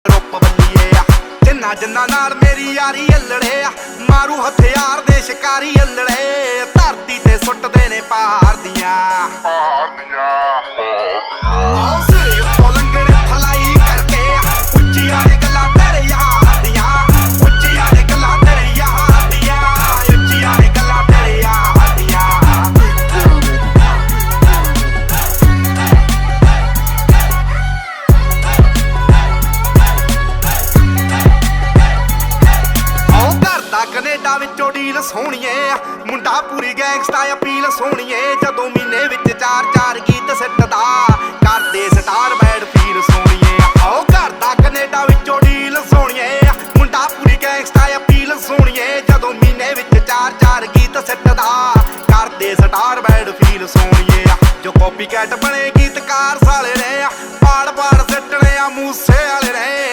ਰੁੱਪ ਬੱਲੀਏ ਆ ਜਿੰਨਾ ਜਿੰਨਾ ਨਾਲ ਮੇਰੀ ਯਾਰੀ ਅਲੜੇ ਆ ਮਾਰੂ ਹਥਿਆਰ ਦੇ ਸ਼ਿਕਾਰੀ ਅਲੜੇ ਧਰਤੀ ਤੇ ਸੁੱਟਦੇ ਨੇ ਪਹਾੜ ਦੀਆਂ ਸਿਰੇ ਉੱਤੋਂ ਲੰਘਣੇ ਫਲਾਈ ਕਰਕੇ ਉੱਚੀਆਂ ਨੇ ਗੱਲਾਂ ਤੇਰੇ ਯਾਰ ਦੀਆਂ ਉੱਚੀਆਂ ਨੇ ਗੱਲਾਂ ਤੇਰੇ ਯਾਰ ਦੀਆਂ ਉੱਚੀਆਂ ਨੇ ਗੱਲਾਂ ਤੇਰੇ ਯਾਰ ਦੀਆਂ ਕੈਨੇਡਾ ਵਿੱਚੋਂ ਡੀਲ ਸੋਹਣੀਏ ਮੁੰਡਾ ਪੂਰੀ ਗੈਂਗਸਟਾ ਅਪੀਲ ਸੋਹਣੀਏ ਜਦੋਂ ਮਹੀਨੇ ਵਿੱਚ 4-4 ਗੀਤ ਸਿੱਟਦਾ ਕਰਦੇ ਸਟਾਰ ਬੈਡ ਫੀਲ ਸੋਹਣੀਏ ਆਓ ਘਰ ਦਾ ਕੈਨੇਡਾ ਵਿੱਚੋਂ ਡੀਲ ਸੋਹਣੀਏ ਮੁੰਡਾ ਪੂਰੀ ਗੈਂਗਸਟਾ ਅਪੀਲ ਸੋਹਣੀਏ ਜਦੋਂ ਮਹੀਨੇ ਵਿੱਚ 4-4 ਗੀਤ ਸਿੱਟਦਾ ਕਰਦੇ ਸਟਾਰ ਬੈਡ ਫੀਲ ਸੋਹਣੀਏ ਜੋ ਕਾਪੀ ਕੈਟ ਬਣੇ ਗੀਤਕਾਰ ਸਾਲੇ ਨੇ ਪਾੜ ਪਾੜ ਸਿੱਟਣੇ ਆ ਮੂਸੇ ਵਾਲੇ ਨੇ